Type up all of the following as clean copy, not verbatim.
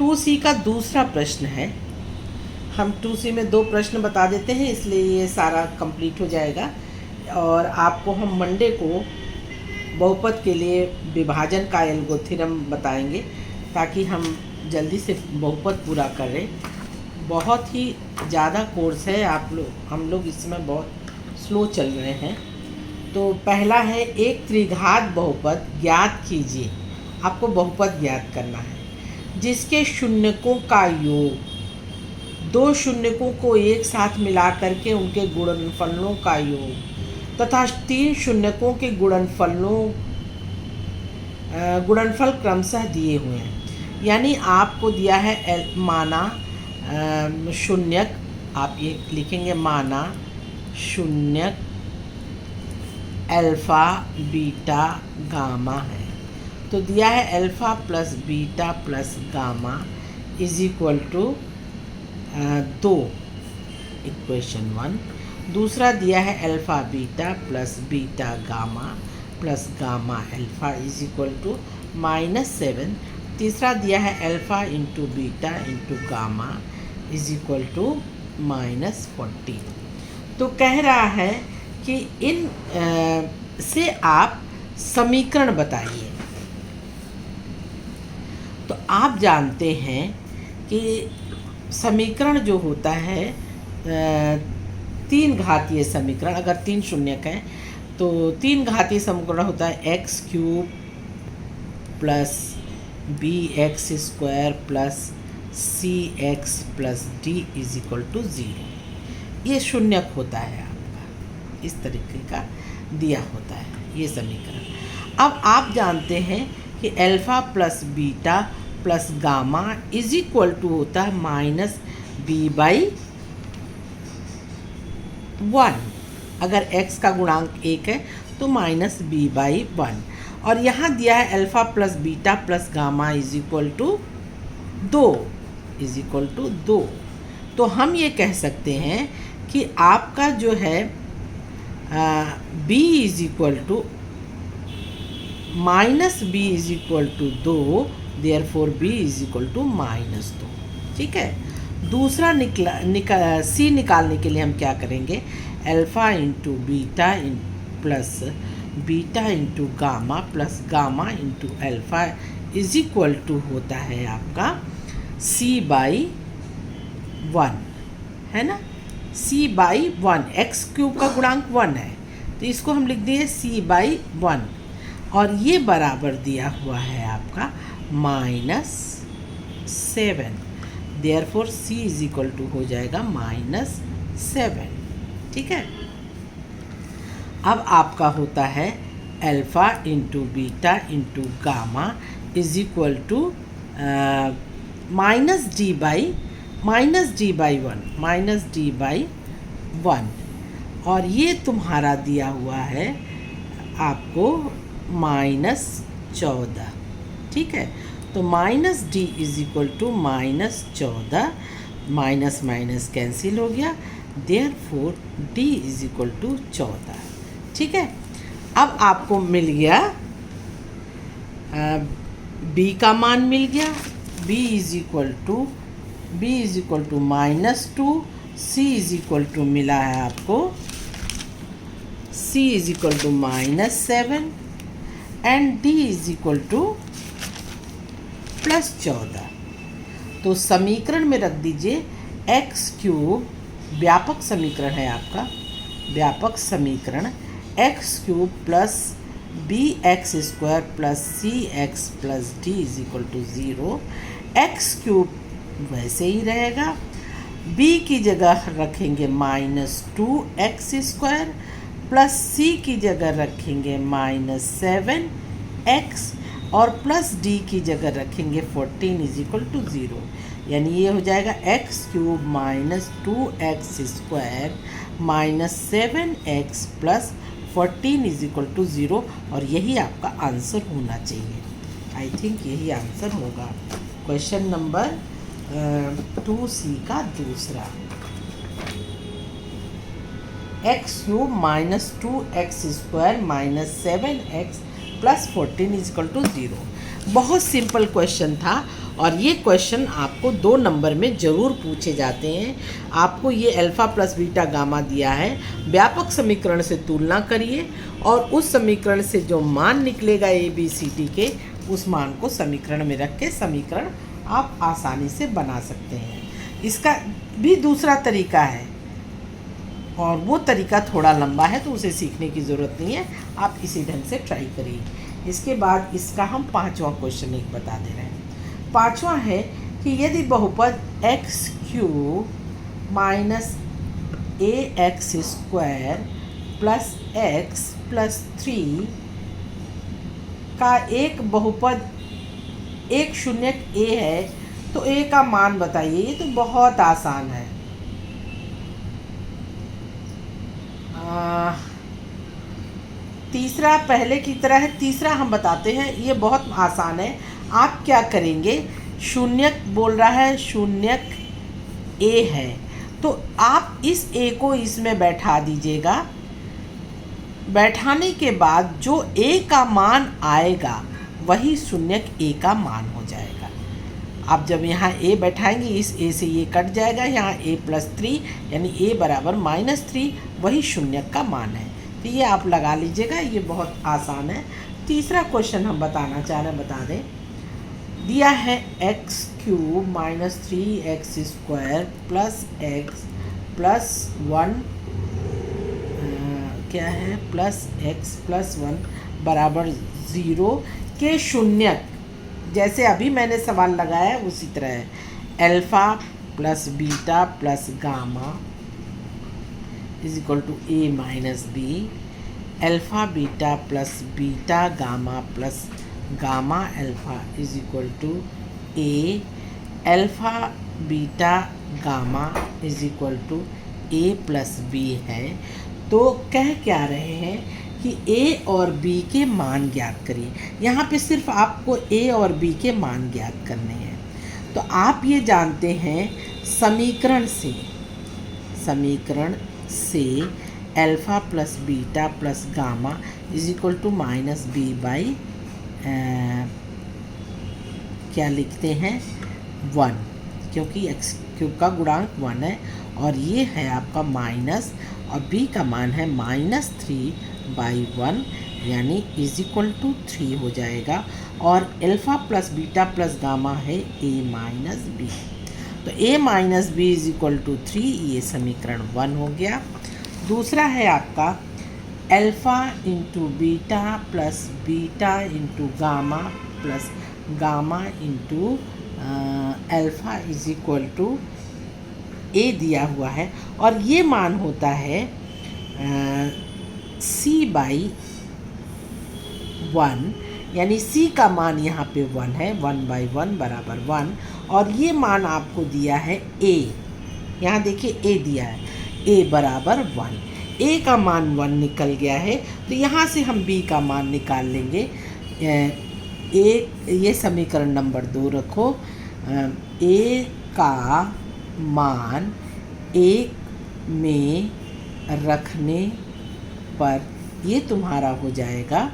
2C का दूसरा प्रश्न है। हम 2C में 2 प्रश्न बता देते हैं, इसलिए ये सारा कंप्लीट हो जाएगा और आपको हम मंडे को बहुपद के लिए विभाजन का एल्गोरिथम बताएंगे ताकि हम जल्दी से बहुपद पूरा करें। बहुत ही ज़्यादा कोर्स है, हम लोग इसमें बहुत स्लो चल रहे हैं। तो पहला है एक त्रिघात बहुपद ज्ञात कीजिए। आपको बहुपद ज्ञात करना है जिसके शून्यकों का योग 2 शून्यकों को एक साथ मिला करके उनके गुणनफलों का योग तथा 3 शून्यकों के गुणनफल क्रमशः दिए हुए हैं। यानी आपको दिया है माना शून्यक, आप ये लिखेंगे माना शून्यक अल्फ़ा बीटा गामा है। तो दिया है alpha plus beta plus gamma is equal to 2, equation 1। दूसरा दिया है alpha beta plus beta gamma plus gamma alpha is equal to -7। तीसरा दिया है alpha into beta into gamma is equal to -14। तो कह रहा है कि इन से आप समीकरण बताइए। तो आप जानते हैं कि समीकरण जो होता है 3 घातीय समीकरण, अगर 3 शून्यक हैं तो 3 घातीय समीकरण होता है x³ plus bx² plus cx plus d is equal to 0। ये शून्यक होता है आपका, इस तरीके का दिया होता है ये समीकरण। अब आप जानते हैं कि alpha plus beta plus gamma is equal to होता है -b/1। अगर x का गुणांक 1 है तो -b/1। और यहाँ दिया है alpha plus beta plus gamma is equal to 2। तो हम ये कह सकते हैं कि आपका जो है b is equal to -b is equal to 2, therefore b is equal to -2। ठीक है। दूसरा c निकालने के लिए हम क्या करेंगे, alpha into beta plus beta into gamma plus gamma into alpha is equal to होता है आपका c/1, है ना। c/1, x³ का गुणांक 1 है तो इसको हम लिख दिए c/1 और ये बराबर दिया हुआ है आपका -7। Therefore c is equal to हो जाएगा -7। ठीक है। अब आपका होता है alpha into beta into gamma is equal to -d/1 और ये तुम्हारा दिया हुआ है आपको -14। ठीक है। तो -d is equal to -14, minus minus cancel हो गया, therefore d is equal to 14। ठीक है। अब आपको मिल गया b का मान मिल गया, b is equal to -2, c is equal to मिला है आपको c is equal to -7 and d is equal to +14। तो समीकरण में रख दीजिए x³ व्यापक समीकरण है आपका, व्यापक समीकरण x³ plus bx² plus cx plus d is equal to 0। x³ वैसे ही रहेगा, b की जगह रखेंगे -2x² प्लस c की जगह रखेंगे -7x और प्लस d की जगह रखेंगे 14 इज इक्वल टू 0। यानी ये हो जाएगा x³ -2x² -7x plus 14 is equal to 0 और यही आपका आंसर होना चाहिए। आई थिंक यही आंसर होगा क्वेश्चन नंबर 2C का दूसरा। x³ -2x² -7x plus 14 is equal to 0। बहुत सिंपल क्वेश्चन था और ये क्वेश्चन आपको 2 नंबर में ज़रूर पूछे जाते हैं। आपको ये अल्फ़ा प्लस बीटा गामा दिया है, व्यापक समीकरण से तुलना करिए और उस समीकरण से जो मान निकलेगा ABCD के, उस मान को समीकरण में रख के समीकरण आप आसानी से बना सकते हैं। इसका भी दूसरा तरीका है और वो तरीका थोड़ा लंबा है, तो उसे सीखने की ज़रूरत नहीं है, आप इसी ढंग से ट्राई करिए। इसके बाद इसका हम 5वां क्वेश्चन एक बता दे रहे हैं। 5वां है कि यदि बहुपद x³ minus AX² plus x plus 3 का एक बहुपद एक शून्यक a है, तो a का मान बताइए। ये तो बहुत आसान है। तीसरा पहले की तरह है, तीसरा हम बताते हैं, ये बहुत आसान है। आप क्या करेंगे, शून्यक बोल रहा है, शून्यक a है, तो आप इस a को इसमें बैठा दीजिएगा। बैठाने के बाद जो a का मान आएगा वही शून्यक a का मान हो जाएगा। आप जब यहाँ a बैठाएंगे, इस a से ये कट जाएगा, यहाँ a प्लस 3 यानी a बराबर -3 वही शून्यक का मान है। तो ये आप लगा लीजिएगा, ये बहुत आसान है। तीसरा क्वेश्चन हम बताना चाह रहे हैं, बता दें। दिया है x³ minus 3x² plus x plus 1 क्या है प्लस x प्लस 1 बराबर 0 के शून्यक, जैसे अभी मैंने सवाल लगाया उसी तरह है, alpha plus beta plus gamma is equal to a minus b, alpha beta plus beta gamma plus gamma alpha is equal to a, alpha beta gamma is equal to a plus b है। तो कह क्या रहे हैं कि a और b के मान ज्ञात करिए। यहाँ पे सिर्फ आपको a और b के मान ज्ञात करने हैं। तो आप ये जानते हैं समीकरण से alpha plus beta plus gamma is equal to minus b by क्या लिखते हैं 1, क्योंकि x³ का गुणांक 1 है और ये है आपका माइनस, और b का मान है -3/1 यानी इज इक्वल टू 3 हो जाएगा। और alpha plus beta plus gamma है a माइनस b, तो a minus b is equal to 3, ये समीकरण 1 हो गया। दूसरा है आपका alpha into beta plus beta into gamma plus gamma into alpha is equal to a दिया हुआ है, और ये मान होता है c/1 यानी c का मान यहाँ पे 1 है, 1/1 बराबर 1, और ये मान आपको दिया है a, यहाँ देखिए a दिया है, a बराबर 1, a का मान 1 निकल गया है। तो यहाँ से हम b का मान निकाल लेंगे। ये समीकरण नंबर 2 रखो, a का मान 1 में रखने पर ये तुम्हारा हो जाएगा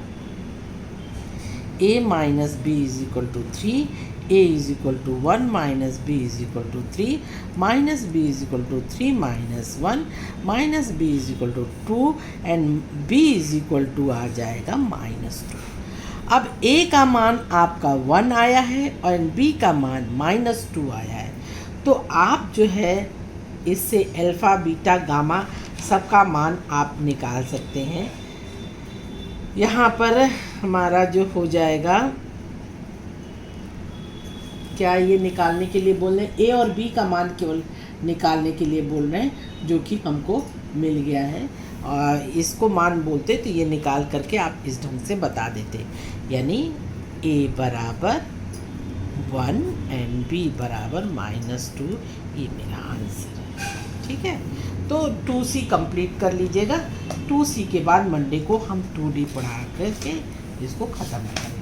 a minus b is equal to 3, a is equal to 1 minus b is equal to 3, minus b is equal to 3 minus 1, minus b is equal to 2 and b is equal to आ जाएगा -2। अब a का मान आपका 1 आया है और b का मान -2 आया है। तो आप जो है इससे अल्फ़ा बीटा गामा सबका मान आप निकाल सकते हैं। यहाँ पर हमारा जो हो जाएगा, क्या ये निकालने के लिए बोल रहे हैं, a और b का मान केवल निकालने के लिए बोल रहे हैं, जो कि हमको मिल गया है। और इसको मान बोलते तो ये निकाल करके आप इस ढंग से बता देते, यानी a बराबर 1 एंड b बराबर -2, ये मेरा आंसर है। ठीक है, तो 2C कंप्लीट कर लीजिएगा। 2C के बाद मंडे को हम 2D पढ़ा करके इसको ख़त्म करेंगे।